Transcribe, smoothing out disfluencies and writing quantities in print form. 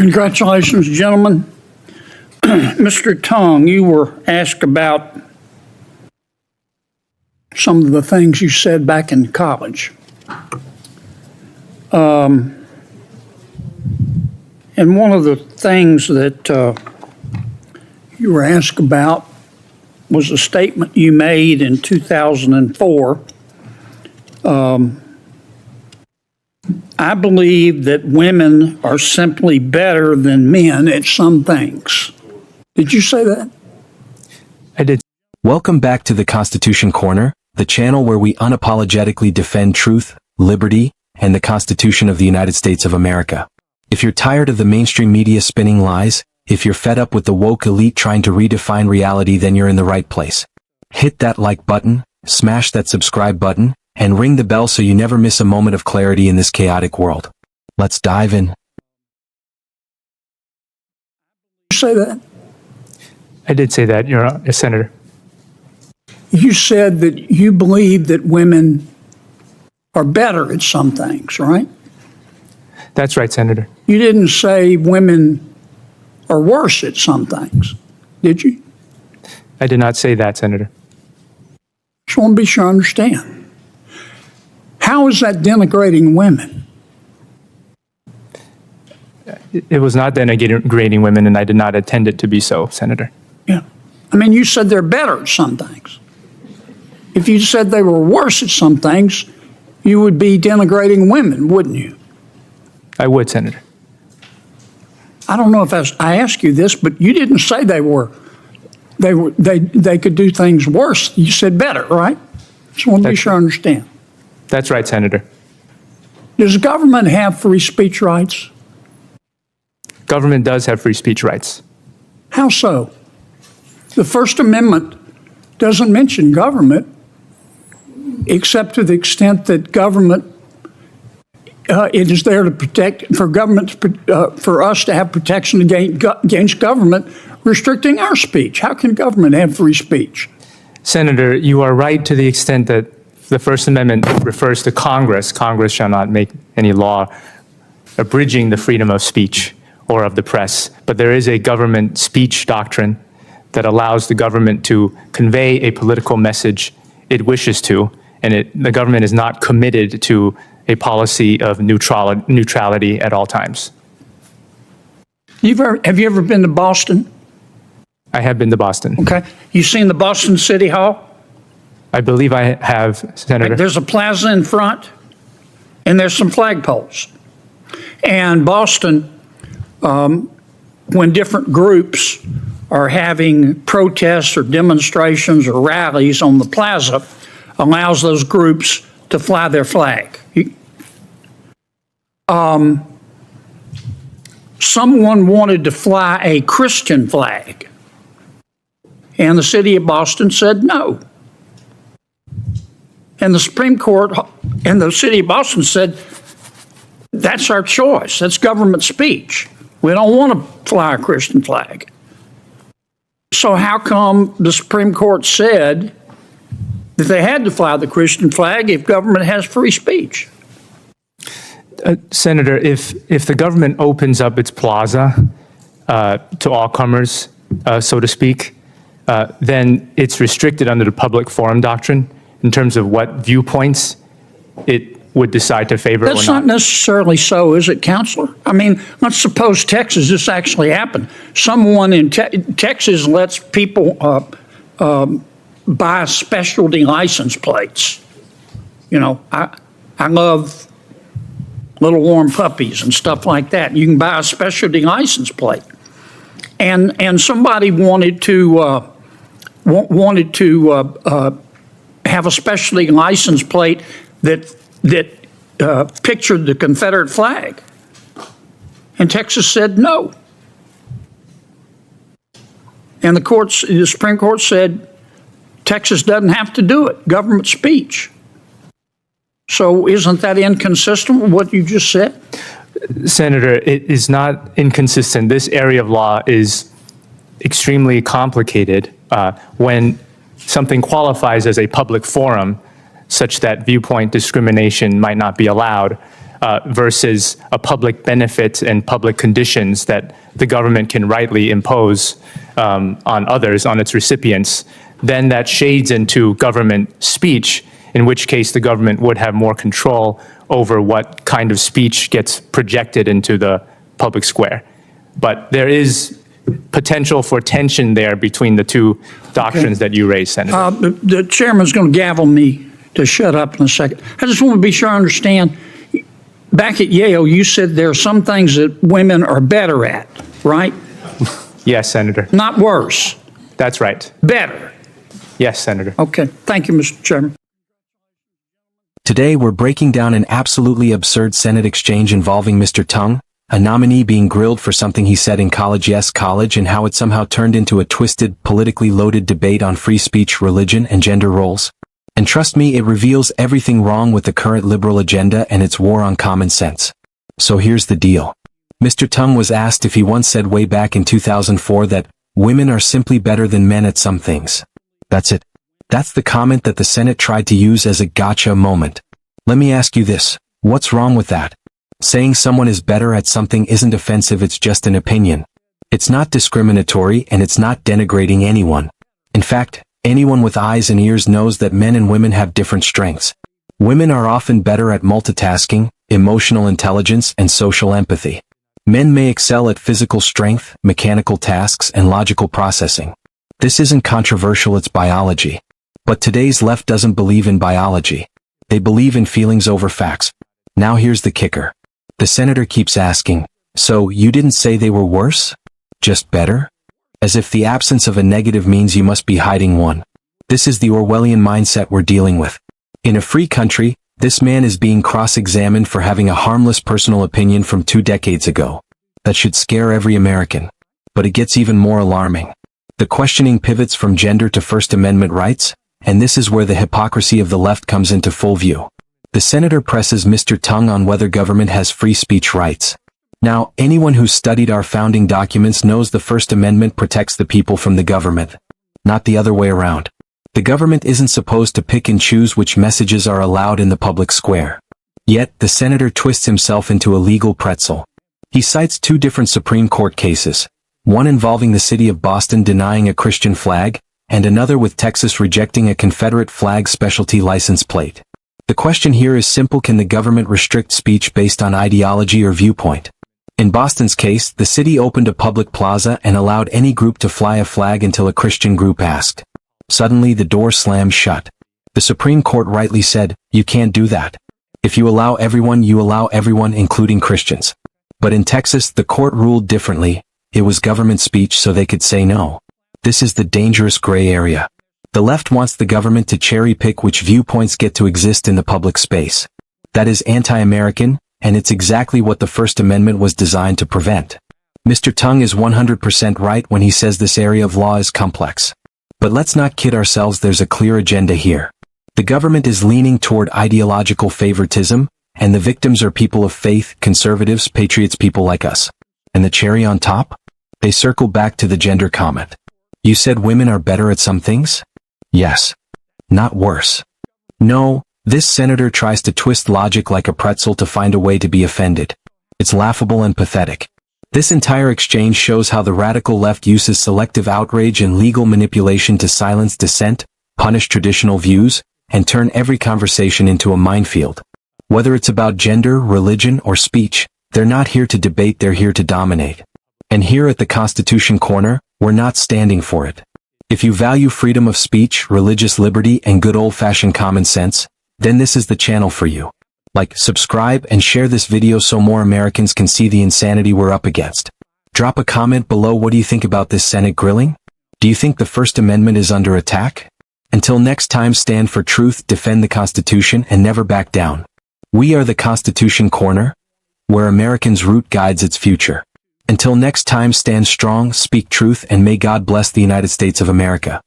Congratulations, gentlemen. Mr. Tung, you were asked about some of the things you said back in college. And one of the things that you were asked about was a statement you made in 2004. I believe that women are simply better than men at some things. Did you say that? I did. Welcome back to the Constitution Corner, the channel where we unapologetically defend truth, liberty, and the Constitution of the United States of America. If you're tired of the mainstream media spinning lies, if you're fed up with the woke elite trying to redefine reality, then you're in the right place. Hit that like button, smash that subscribe button, and ring the bell so you never miss a moment of clarity in this chaotic world. Let's dive in. You say that? I did say that, Your Honor, Senator. You said that you believe that women are better at some things, right? That's right, Senator. You didn't say women are worse at some things, did you? I did not say that, Senator. Just want to be sure I understand. How is that denigrating women? It was not denigrating women, and I did not intend it to be so, Senator. Yeah. I mean, you said they're better at some things. If you said they were worse at some things, you would be denigrating women, wouldn't you? I would, Senator. I don't know if I asked you this, but you didn't say they could do things worse. You said better, right? Just want to be sure I understand. That's right, Senator. Does government have free speech rights? Government does have free speech rights. How so? The First Amendment doesn't mention government, except to the extent that government, it is there to protect, for government, for us to have protection against government restricting our speech. How can government have free speech? Senator, you are right to the extent that the First Amendment refers to Congress. Congress shall not make any law abridging the freedom of speech or of the press. But there is a government speech doctrine that allows the government to convey a political message it wishes to, and the government is not committed to a policy of neutrality at all times. Have you ever been to Boston? I have been to Boston. Okay. You seen the Boston City Hall? I believe I have, Senator. There's a plaza in front, and there's some flagpoles. And Boston, when different groups are having protests or demonstrations or rallies on the plaza, allows those groups to fly their flag. Someone wanted to fly a Christian flag, and the city of Boston said no. And the Supreme Court and the city of Boston said, that's our choice. That's government speech. We don't want to fly a Christian flag. So how come the Supreme Court said that they had to fly the Christian flag if government has free speech? Senator, if the government opens up its plaza to all comers, so to speak, then it's restricted under the public forum doctrine in terms of what viewpoints it would decide to favor or not. That's not necessarily so, is it, Counselor? I mean, let's suppose Texas, this actually happened. Someone in Texas lets people buy specialty license plates. You know, I love little warm puppies and stuff like that. You can buy a specialty license plate. And somebody wanted to have a specialty license plate that pictured the Confederate flag. And Texas said no. And the Supreme Court said Texas doesn't have to do it, government speech. So isn't that inconsistent with what you just said? Senator, it is not inconsistent. This area of law is extremely complicated when something qualifies as a public forum such that viewpoint discrimination might not be allowed. versus a public benefit and public conditions that the government can rightly impose on others, on its recipients, then that shades into government speech, in which case the government would have more control over what kind of speech gets projected into the public square. But there is potential for tension there between the two doctrines that you raised, Senator. The chairman's going to gavel me to shut up in a second. I just want to be sure I understand. Back at Yale, you said there are some things that women are better at, right? Yes, Senator. Not worse. That's right. Better. Yes, Senator. Okay. Thank you, Mr. Chairman. Today we're breaking down an absolutely absurd Senate exchange involving Mr. Tung, a nominee being grilled for something he said in college, and how it somehow turned into a twisted, politically loaded debate on free speech, religion, and gender roles. And trust me, it reveals everything wrong with the current liberal agenda and its war on common sense. So here's the deal. Mr. Tung was asked if he once said way back in 2004 that women are simply better than men at some things. That's it. That's the comment that the Senate tried to use as a gotcha moment. Let me ask you this, what's wrong with that? Saying someone is better at something isn't offensive, it's just an opinion. It's not discriminatory and it's not denigrating anyone. In fact, anyone with eyes and ears knows that men and women have different strengths. Women are often better at multitasking, emotional intelligence, and social empathy. Men may excel at physical strength, mechanical tasks, and logical processing. This isn't controversial, it's biology. But today's left doesn't believe in biology. They believe in feelings over facts. Now here's the kicker. The senator keeps asking, so you didn't say they were worse? Just better? As if the absence of a negative means you must be hiding one. This is the Orwellian mindset we're dealing with. In a free country, this man is being cross-examined for having a harmless personal opinion from 2 decades ago. That should scare every American. But it gets even more alarming. The questioning pivots from gender to First Amendment rights, and this is where the hypocrisy of the left comes into full view. The senator presses Mr. Tung on whether government has free speech rights. Now, anyone who's studied our founding documents knows the First Amendment protects the people from the government. Not the other way around. The government isn't supposed to pick and choose which messages are allowed in the public square. Yet, the senator twists himself into a legal pretzel. He cites 2 different Supreme Court cases, one involving the city of Boston denying a Christian flag, and another with Texas rejecting a Confederate flag specialty license plate. The question here is simple: can the government restrict speech based on ideology or viewpoint? In Boston's case, the city opened a public plaza and allowed any group to fly a flag until a Christian group asked. Suddenly the door slammed shut. The Supreme Court rightly said, you can't do that. If you allow everyone, including Christians. But in Texas, the court ruled differently. It was government speech, so they could say no. This is the dangerous gray area. The left wants the government to cherry-pick which viewpoints get to exist in the public space. That is anti-American, and it's exactly what the First Amendment was designed to prevent. Mr. Tung is 100% right when he says this area of law is complex. But let's not kid ourselves, there's a clear agenda here. The government is leaning toward ideological favoritism, and the victims are people of faith, conservatives, patriots, people like us. And the cherry on top? They circle back to the gender comment. You said women are better at some things? Yes. Not worse. No, this senator tries to twist logic like a pretzel to find a way to be offended. It's laughable and pathetic. This entire exchange shows how the radical left uses selective outrage and legal manipulation to silence dissent, punish traditional views, and turn every conversation into a minefield. Whether it's about gender, religion, or speech, they're not here to debate, they're here to dominate. And here at the Constitution Corner, we're not standing for it. If you value freedom of speech, religious liberty, and good old-fashioned common sense, then this is the channel for you. Like, subscribe, and share this video so more Americans can see the insanity we're up against. Drop a comment below. What do you think about this Senate grilling? Do you think the First Amendment is under attack? Until next time, stand for truth, defend the Constitution, and never back down. We are the Constitution Corner, where Americans' root guides its future. Until next time, stand strong, speak truth, and may God bless the United States of America.